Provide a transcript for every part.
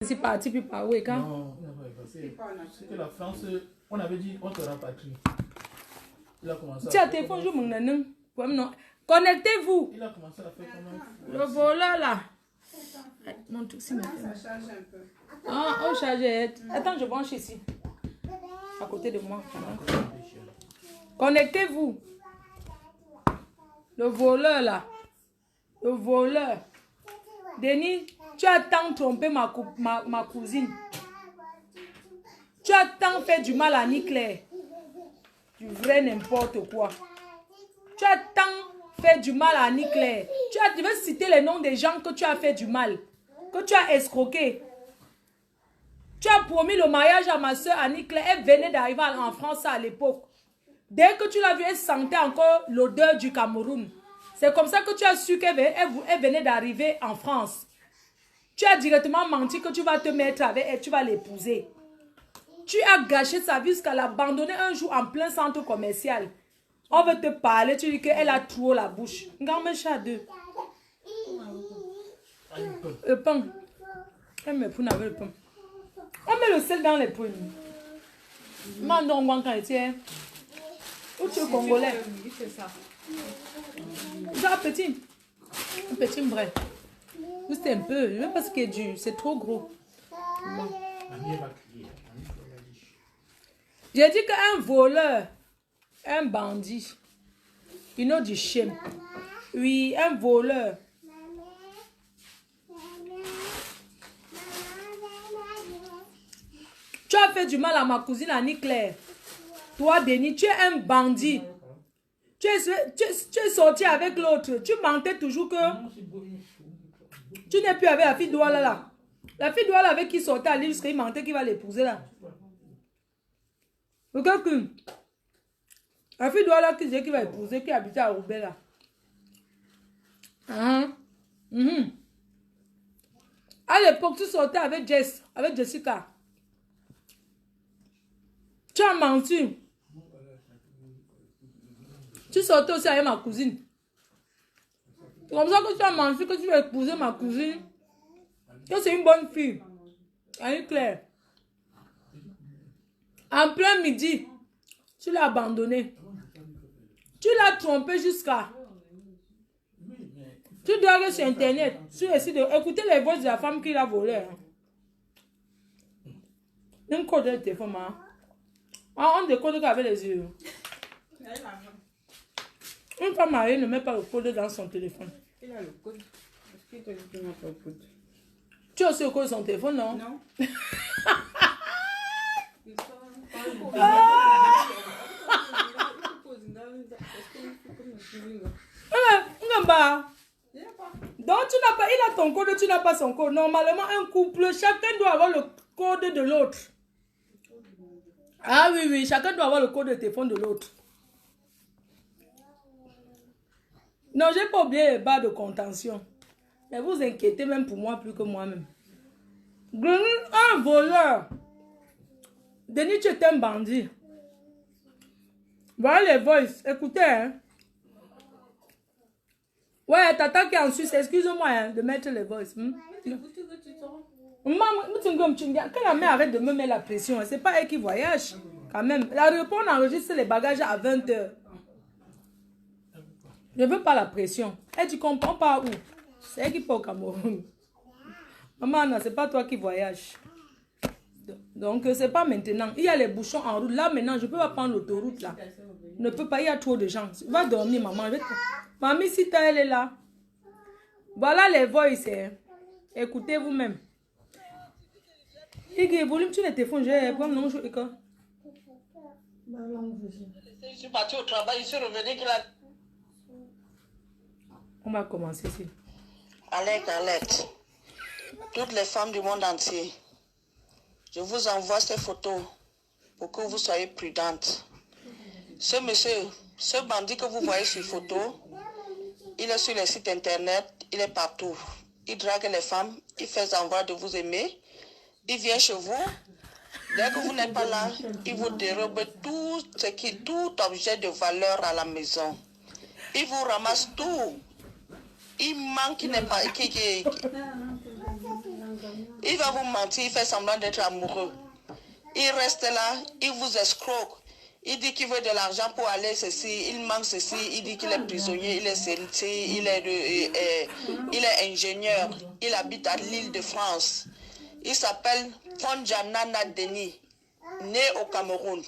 C'est parti, puis par où et quand? Non, il n'a pas effacé. C'est que la France, on avait dit, on te rapatrie. Il a commencé à tiens, téléphone, je m'en connectez-vous. Il a commencé à faire comment? Le voleur là. Mon truc, ça charge un peu. Ah, on charge. Attends, je branche ici. À côté de moi. Connectez-vous. Le voleur là. Le voleur. Denis, tu as tant trompé ma cousine. Tu as tant fait du mal à Annie-Claire. Du vrai n'importe quoi. Tu as tant fait du mal à Annie-Claire. Tu veux citer les noms des gens que tu as fait du mal. Que tu as escroqué. Tu as promis le mariage à ma soeur Annie-Claire. Elle venait d'arriver en France à l'époque. Dès que tu l'as vue, elle sentait encore l'odeur du Cameroun. C'est comme ça que tu as su qu'elle venait d'arriver en France. Tu as directement menti que tu vas te mettre avec elle, tu vas l'épouser. Tu as gâché sa vie jusqu'à l'abandonner un jour en plein centre commercial. On veut te parler, tu dis qu'elle a trop la bouche. Regarde mes chats deux. Le pain. Elle me prend avec le pain. On met le sel dans les pommes. Mandon, quand il tient. Où tu es congolais? C'est ça. C'est un petit brin. Juste un peu. Je ne veux pas ce qui est dur. C'est trop gros. Bon. J'ai dit qu'un voleur, un bandit, you know du chien. Oui, un voleur. Tu as fait du mal à ma cousine Annie-Claire. Toi, Denis, tu es un bandit. Tu es sorti avec l'autre. Tu mentais toujours que tu n'es plus avec la fille Douala là. La fille Douala avec qui sortait à l'île jusqu'à il mentait qu'il va l'épouser là. Regarde que la fille Douala qui disait qu'il va épouser, qui habitait à Roubaix là. À l'époque, tu sortais avec Jessica. Tu as menti. Tu sortais aussi avec ma cousine. C'est comme ça que tu as menti que tu vas épouser ma cousine. Que c'est une bonne fille. Annie-Claire. En plein midi, tu l'as abandonnée. Tu l'as trompée jusqu'à... Tu dois aller sur Internet. Tu essaies d'écouter les voix de la femme qui l'a volée. Un code de téléphone. On décode avec les yeux. Une femme mariée ne met pas le code dans son téléphone. Il a le code. Est-ce qu'il te dit qu'il n'a pas le code? Tu as aussi le code de son téléphone, non? Non. Donc tu n'as pas, il a ton code, tu n'as pas son code. Normalement, un couple, chacun doit avoir le code de l'autre. Ah oui, oui, chacun doit avoir le code de téléphone de l'autre. Non, j'ai pas oublié les barres de contention. Mais vous inquiétez même pour moi plus que moi-même. Un voleur. Denis, tu es un bandit. Voilà les voices. Écoutez, hein. Ouais, tata qui est en Suisse, excuse-moi hein, de mettre les voices. Maman, que la mère arrête de me mettre la pression. C'est pas elle qui voyage. Quand même. La réponse enregistre les bagages à 20 h. Je ne veux pas la pression. Et tu comprends pas où? C'est elle qui part au Cameroun. Maman, non, c'est pas toi qui voyage. Donc, c'est pas maintenant. Il y a les bouchons en route. Là, maintenant, je ne peux pas prendre l'autoroute là. Je ne peux pas, il y a trop de gens. Va dormir, maman. Mamie, si elle est là. Voilà les voices. Hein. Écoutez vous-même. Et volume sur le téléphone, j'ai pas non je suis parti au travail, je suis revenu qu'il a... On va commencer ici. Alerte. Toutes les femmes du monde entier, je vous envoie ces photos pour que vous soyez prudentes. Ce monsieur, ce bandit que vous voyez sur photo, il est sur les sites internet, il est partout. Il drague les femmes, il fait semblant de vous aimer, il vient chez vous. Dès que vous n'êtes pas là, il vous dérobe tout objet de valeur à la maison. Il vous ramasse tout. Il manque qui n'est pas... Il va vous mentir, il fait semblant d'être amoureux. Il reste là, il vous escroque. Il dit qu'il veut de l'argent pour aller ceci, il manque ceci, il dit qu'il est prisonnier, il est ceci, il est ingénieur, il habite à l'île de France. Il s'appelle Fonjanana Denis, né au Cameroun,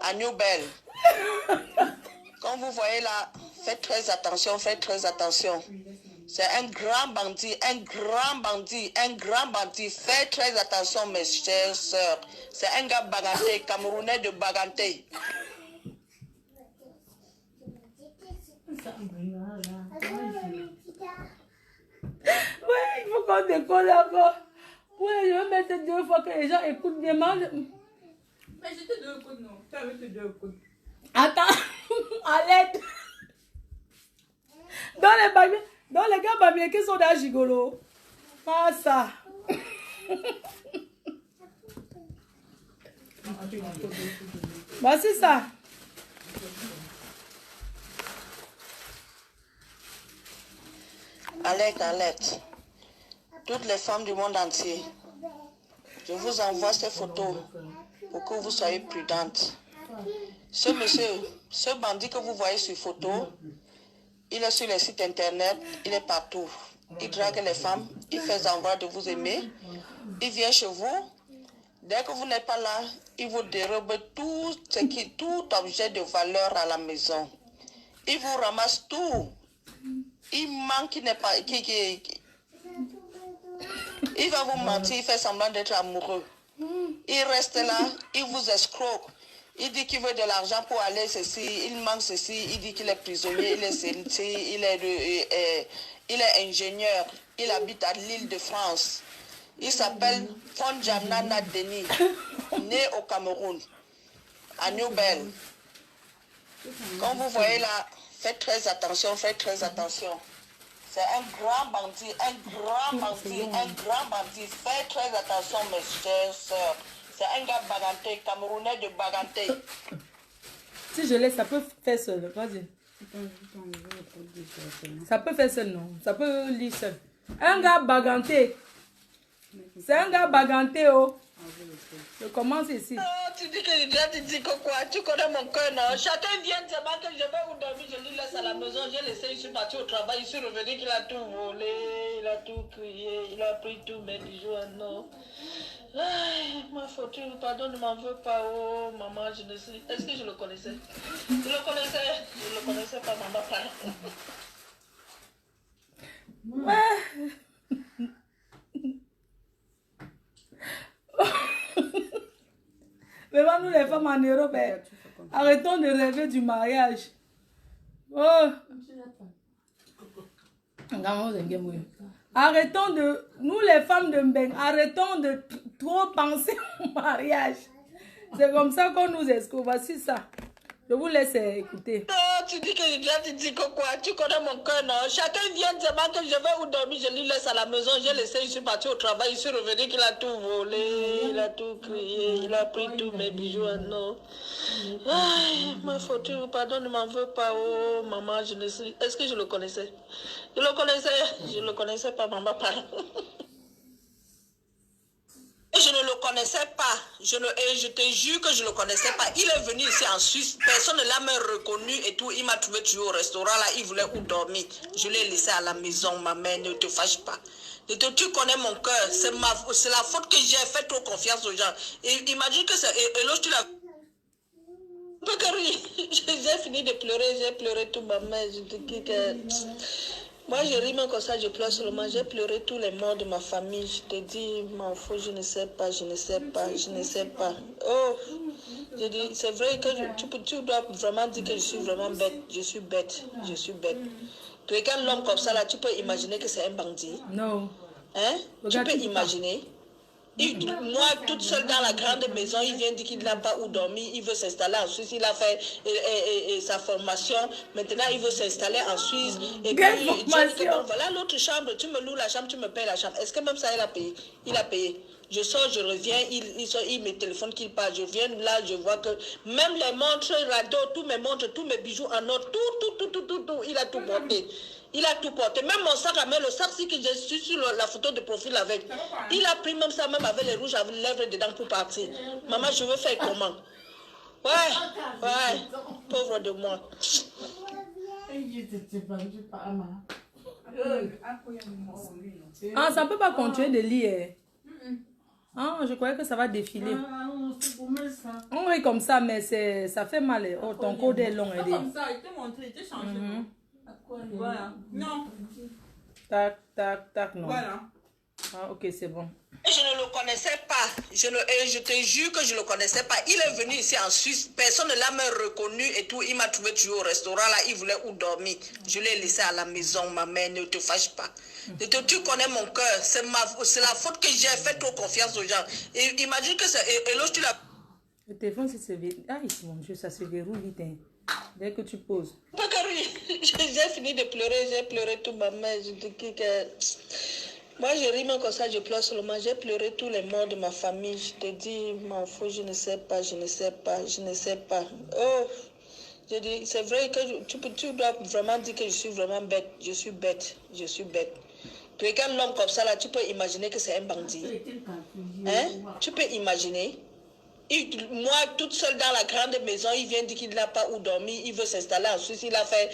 à Newbel. Quand vous voyez là, faites très attention, faites très attention. C'est un grand bandit, un grand bandit, un grand bandit. Faites très attention, mes chères sœurs. C'est un gars baganté, camerounais de baganté. Ouais, il faut qu'on décolle encore. Ouais, je vais mettre 2 fois que les gens écoutent bien mal. Mais j'étais 2 coudes, non. Tu avais que 2 coudes. Attends, à l'aide. Dans les gars babiers qui sont dans Gigolo. Pas ça. Bah c'est ça. Alerte. Toutes les femmes du monde entier, je vous envoie ces photos pour que vous soyez prudentes. Ce monsieur, ce bandit que vous voyez sur photo, il est sur les sites internet, il est partout. Il drague les femmes, il fait semblant de vous aimer. Il vient chez vous. Dès que vous n'êtes pas là, il vous dérobe tout objet de valeur à la maison. Il vous ramasse tout. Il manque, il n'est pas... Il va vous mentir, il fait semblant d'être amoureux. Il reste là, il vous escroque. Il dit qu'il veut de l'argent pour aller ceci, il manque ceci, il dit qu'il est prisonnier, il est ceci, il est ingénieur, il habite à l'île de France. Il s'appelle Fonjanana Denis, né au Cameroun, à Newbel. Quand vous voyez là, faites très attention, faites très attention. C'est un grand bandit, un grand bandit, un grand bandit. Faites très attention, mes chères sœurs. C'est un gars baganté, camerounais de baganté. Si je laisse, ça peut faire seul. Vas-y. Ça peut faire seul, non. Ça peut lire seul. Un gars baganté. C'est un gars baganté, oh. Je commence ici. Oh, tu dis que tu dis que quoi? Tu connais mon cœur, non? Chacun vient te dire que je vais où dormir, je lui laisse à la maison, j'ai laissé, je suis parti au travail, je suis revenu, qu'il a tout volé, il a tout crié, il a pris tous mes bijoux à non. Ma fortune, pardon, ne m'en veux pas, oh maman, je ne sais. Est-ce que je le connaissais? Je le connaissais pas, maman, pardon. Mais nous les femmes en Europe, arrêtons de rêver du mariage. Oh. Arrêtons de, nous les femmes de Mbeng, arrêtons de trop penser au mariage. C'est comme ça qu'on nous escroque. Voici ça. Je vous laisse écouter. Non, tu dis que tu dis que quoi? Tu connais mon cœur, non? Chacun vient te dire que je vais où dormir, je lui laisse à la maison, j'ai laissé, je suis parti au travail, je suis revenu, qu'il a tout volé, il a tout crié, il a pris tous mes bijoux à non. Ma fortune, pardon, ne m'en veux pas, oh maman, je ne sais. Est-ce que je le connaissais? Je le connaissais pas, maman, pardon. Je ne le connaissais pas. Je te jure que je ne le connaissais pas. Il est venu ici en Suisse. Personne ne l'a même reconnu et tout. Il m'a trouvé toujours au restaurant là. Il voulait où dormir. Je l'ai laissé à la maison, ma mère. Ne te fâche pas. Tu connais mon cœur. C'est la faute que j'ai fait trop confiance aux gens. Et imagine que c'est... Et là, tu l'as... J'ai fini de pleurer. J'ai pleuré tout, ma mère. Je te dis que... Moi, je ris même comme ça, je pleure seulement. J'ai pleuré tous les morts de ma famille. Je te dis, m'en fous, je ne sais pas. Oh, je dis, c'est vrai que tu dois vraiment dire que je suis vraiment bête. Je suis bête. Tu regardes l'homme comme ça, là, tu peux imaginer que c'est un bandit. Non. Hein? Tu peux imaginer. Moi, toute seule dans la grande maison, il vient dire qu'il n'a pas où dormir, il veut s'installer en Suisse, il a fait sa formation, maintenant il veut s'installer en Suisse. Et puis, bon, voilà l'autre chambre, tu me loues la chambre, tu me payes la chambre. Est-ce que même ça, il a payé? Il a payé. Je sors, je reviens, il me téléphone qu'il part. Je viens là, je vois que même les montres, radeaux, tous mes montres, tous mes bijoux en or, tout, il a tout monté. Il a tout porté. Même mon sac à main, le sac que je suis sur la photo de profil avec. Il a pris même ça, même avec les rouges à lèvres dedans pour partir. Maman, je veux faire comment? Ouais, pauvre de moi. Ah, ça ne peut pas continuer de lire. Ah, je croyais que ça va défiler. On rit comme ça, mais ça fait mal. Oh, ton code est long. Pas comme ça, il te montre, il te change. Voilà. Non. Tac, tac, tac, non. Voilà. Ah, ok, c'est bon. Je ne le connaissais pas. Je te jure que je ne le connaissais pas. Il est venu ici en Suisse. Personne ne l'a même reconnu et tout. Il m'a trouvé toujours au restaurant là. Il voulait où dormir. Je l'ai laissé à la maison. Ma mère, ne te fâche pas. Tu connais mon cœur. C'est la faute que j'ai fait trop confiance aux gens. Et imagine que c'est... Et là, tu l'as... Le téléphone, c'est se verrouille. Ah, mon Dieu, ça se verrouille vite. Hein. Dès que tu poses. J'ai fini de pleurer. J'ai pleuré tout ma mère. Je dis que... Moi, je ris même comme ça, je pleure seulement. J'ai pleuré tous les morts de ma famille. Je te dis, m'en fous, je ne sais pas, je ne sais pas, je ne sais pas. Oh, je dis, c'est vrai que tu dois vraiment dire que je suis vraiment bête. Je suis bête, je suis bête. Tu regardes l'homme comme ça, là, tu peux imaginer que c'est un bandit. Hein? Tu peux imaginer. Moi, toute seule dans la grande maison, il vient dire qu'il n'a pas où dormir, il veut s'installer en Suisse, il a fait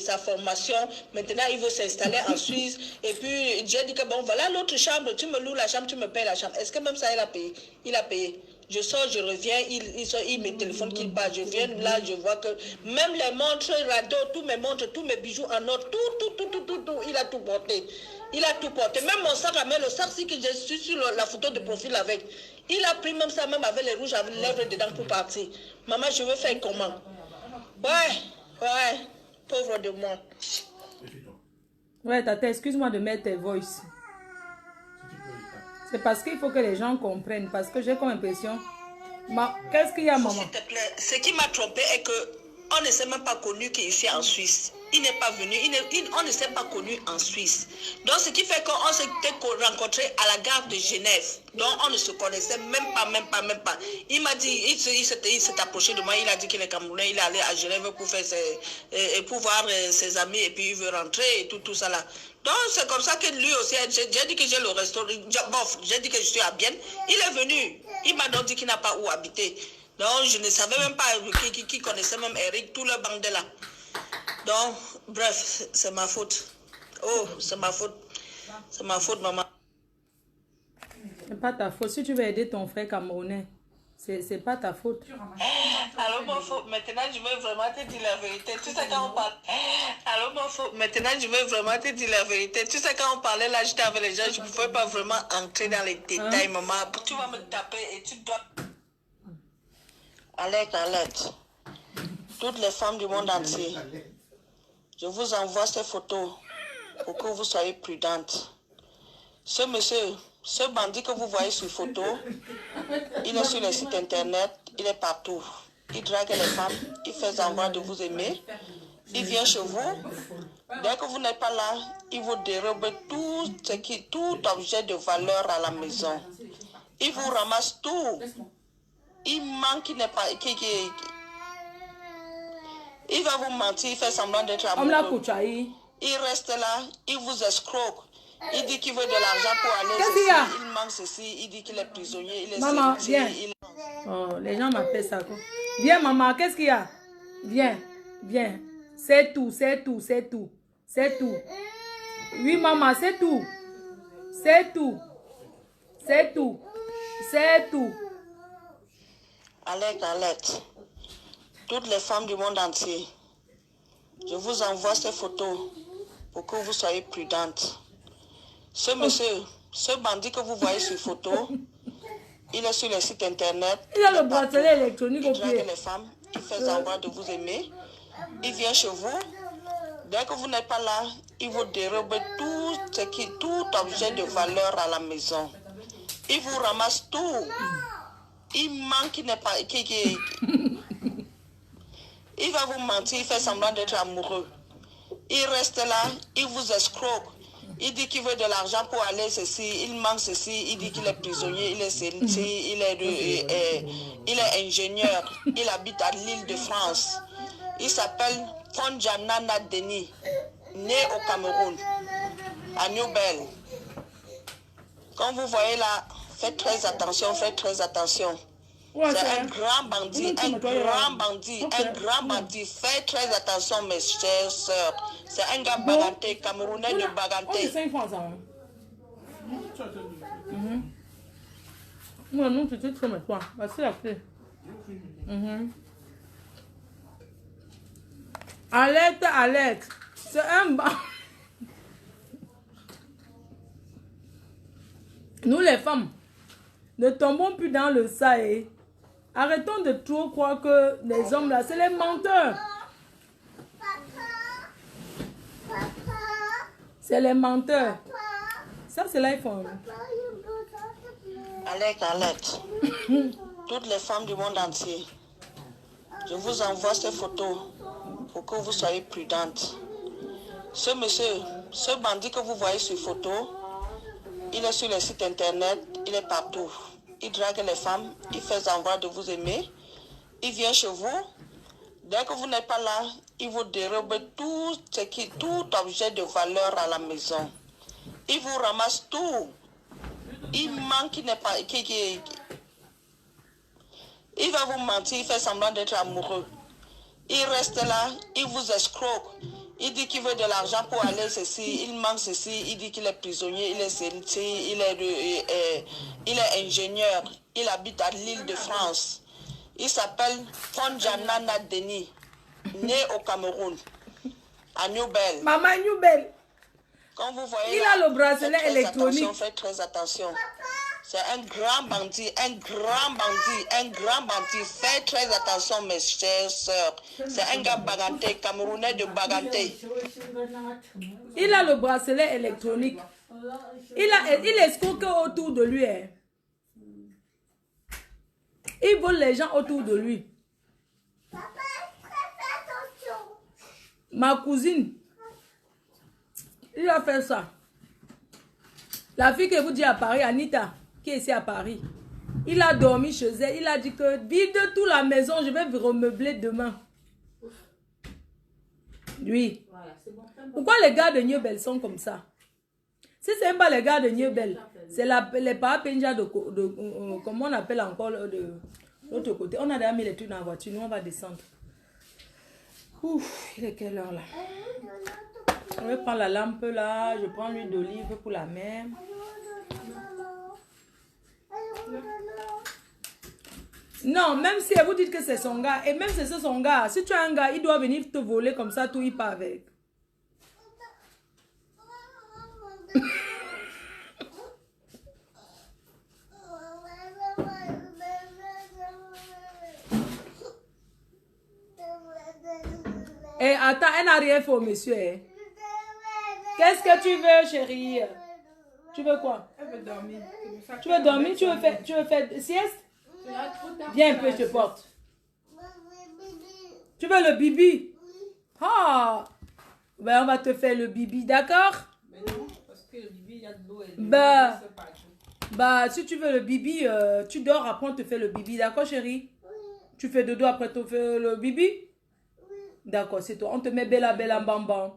sa formation, maintenant il veut s'installer en Suisse, et puis j'ai dit que bon, voilà l'autre chambre, tu me loues la chambre, tu me payes la chambre. Est-ce que même ça, il a payé? Il a payé. Je sors, je reviens, il me téléphone qu'il part, je viens là, je vois que même les montres, radeaux, tous mes montres, tous mes bijoux en or, tout, il a tout porté. Il a tout porté. Même mon sac à main, le sac que je suis sur la photo de profil avec. Il a pris même ça, même avec les rouges à lèvres dedans pour partir. Maman, je veux faire comment? Ouais, pauvre de moi. Ouais, tata, excuse-moi de mettre tes voice. C'est parce qu'il faut que les gens comprennent. Parce que j'ai comme impression... Qu'est-ce qu'il y a, maman? S'il te plaît, ce qui m'a trompé est que on ne s'est même pas connu qu'il est en Suisse. Il n'est pas venu, on ne s'est pas connu en Suisse. Donc, ce qui fait qu'on s'était rencontrés à la gare de Genève. Donc, on ne se connaissait même pas. Il m'a dit, il s'est approché de moi, il a dit qu'il est Camerounais, il est allé à Genève pour faire pour voir ses amis et puis il veut rentrer et tout ça là. Donc, c'est comme ça que lui aussi, j'ai dit que j'ai le restaurant, j'ai dit que je suis à Bienne. Il est venu, il m'a donc dit qu'il n'a pas où habiter. Donc, je ne savais même pas qui connaissait même Eric, tout le bandit là. Donc, bref, c'est ma faute. Oh, c'est ma faute. C'est ma faute, maman. C'est pas ta faute. Si tu veux aider ton frère camerounais, c'est pas ta faute. Alors, mon faux, maintenant, je veux vraiment te dire la vérité. Tu sais quand on parle... Alors, mon faux, maintenant, je veux vraiment te dire la vérité. Tu sais quand on parlait là, j'étais avec les gens, je ne pouvais pas vraiment entrer dans les détails, maman. Tu vas me taper et tu dois... Alerte. Toutes les femmes du monde entier, je vous envoie ces photos pour que vous soyez prudentes. Ce monsieur, ce bandit que vous voyez sur photo, il est sur les sites internet, il est partout. Il drague les femmes, il fait semblant de vous aimer. Il vient chez vous. Dès que vous n'êtes pas là, il vous dérobe tout objet de valeur à la maison. Il vous ramasse tout. Il manque, il n'est pas... Il va vous mentir, il fait semblant d'être amoureux. Il reste là, il vous escroque. Il dit qu'il veut de l'argent pour aller ceci, il manque ceci, il dit qu'il est prisonnier, il est maman, viens. Oh, les gens m'appellent ça quoi. Viens maman, qu'est-ce qu'il y a? Viens. C'est tout. Oui maman, c'est tout. Alerte. Toutes les femmes du monde entier, je vous envoie ces photos pour que vous soyez prudentes. Ce monsieur, ce bandit que vous voyez sur photo, il est sur les sites internet. Il a le bracelet électronique au pied. Il drague les femmes, il fait semblant de vous aimer. Il vient chez vous. Dès que vous n'êtes pas là, il vous dérobe tout objet de valeur à la maison. Il vous ramasse tout. Il manque, il n'est pas... Il va vous mentir, il fait semblant d'être amoureux. Il reste là, il vous escroque. Il dit qu'il veut de l'argent pour aller ceci, il manque ceci, il dit qu'il est prisonnier, il est ceci, il est ingénieur, il habite à l'Île de France. Il s'appelle Fonjanana Denis. né au Cameroun, à New-Belle. Quand vous voyez là, faites très attention, faites très attention. Ouais, C'est un grand bandit, un grand bandit, Ok. un grand bandit. Faites très attention, mes chères sœurs. C'est un gars baganté, camerounais de On est baganté. 5 francs, ça. Hein. Tu as entendu. Ouais, non, tu te fais mais toi. C'est la clé. Alerte, alerte. C'est un Nous les femmes, ne tombons plus dans le ça et arrêtons de trop croire que les hommes là, c'est les menteurs. C'est les menteurs. Ça, c'est l'iPhone. Alerte, alerte. Toutes les femmes du monde entier, je vous envoie ces photos pour que vous soyez prudentes. Ce monsieur, ce bandit que vous voyez sur photo, il est sur les sites internet, il est partout. Il drague les femmes, il fait semblant de vous aimer. Il vient chez vous. Dès que vous n'êtes pas là, il vous dérobe tout objet de valeur à la maison. Il vous ramasse tout. Il manque, il n'est pas... Il va vous mentir, il fait semblant d'être amoureux. Il reste là, il vous escroque. Il dit qu'il veut de l'argent pour aller ceci, il manque ceci, il dit qu'il est prisonnier, il est serritier, il est ingénieur, il habite à l'île de France. Il s'appelle Fonjanana Denis, né au Cameroun, à New-Belle. Maman New-Belle. Quand vous voyez Il là, a le bracelet faites très électronique. attention, faites très attention. C'est un grand bandit, un grand bandit, un grand bandit. Faites très attention, mes chères sœurs. C'est un gars baganté, camerounais de baganté. Il a le bracelet électronique. Il escroque autour de lui. Hein. Il vole les gens autour de lui. Ma cousine, il a fait ça. La fille que vous dites à Paris, Anita, qui est ici à Paris, il a dormi chez elle. Il a dit que vide toute la maison, je vais remeubler demain. Lui. Pourquoi les gars de New-Belle sont comme ça? Si ce n'est pas les gars de New-Belle, c'est les Papenja de comment on appelle encore de l'autre côté. On a déjà mis les trucs dans la voiture, nous on va descendre. Ouf, il est quelle heure là? Je vais prendre la lampe là, je prends l'huile d'olive pour la mer. Non, même si vous dites que c'est son gars, et même si c'est son gars, si tu as un gars, il doit venir te voler comme ça, tout il part avec. Et attends, elle n'a rien fait au monsieur. Hein. Qu'est-ce que tu veux, chérie? Tu veux quoi? Elle veut dormir. Tu veux dormir? Tu veux faire sieste? Viens un peu, je te porte. Tu veux le bibi? Ah! Ben, on va te faire le bibi, d'accord? Mais non, parce que le bibi, il y a de l'eau et Bah, si tu veux le bibi, tu dors, après on te fait le bibi, d'accord, chérie? Tu fais dodo, après tu fais le bibi? D'accord, c'est toi. On te met Bella, Bella, bam, bam.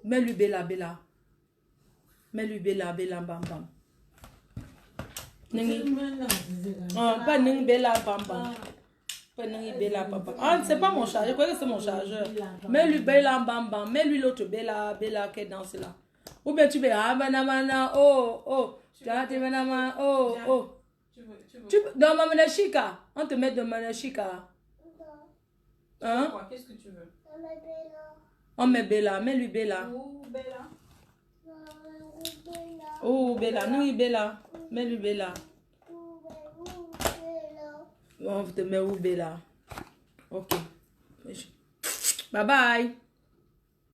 Mets-lui Bella, Bella. Mets-lui Bella, Bella, bam, bam. Pas Ning Bella, bam, bam. Pas Ning Bella, bam, bam. Ah, c'est pas mon chargeur. Je crois que c'est mon chargeur. Mets-lui Bella, bam, bam. Mets-lui l'autre Bella, Bella qui danse là. Ou bien tu veux, ah, banana, oh, oh. Tu as dit, banana, oh, oh. Tu veux. Dans ma chica. On te met dans ma chica. Hein? Qu'est-ce que tu veux? On met Bella, mets-lui Bella. Oh, Bella. Oh, Bella, nous, Bella. Mets-lui Bella. On te met où Bella? Ok. Bye bye.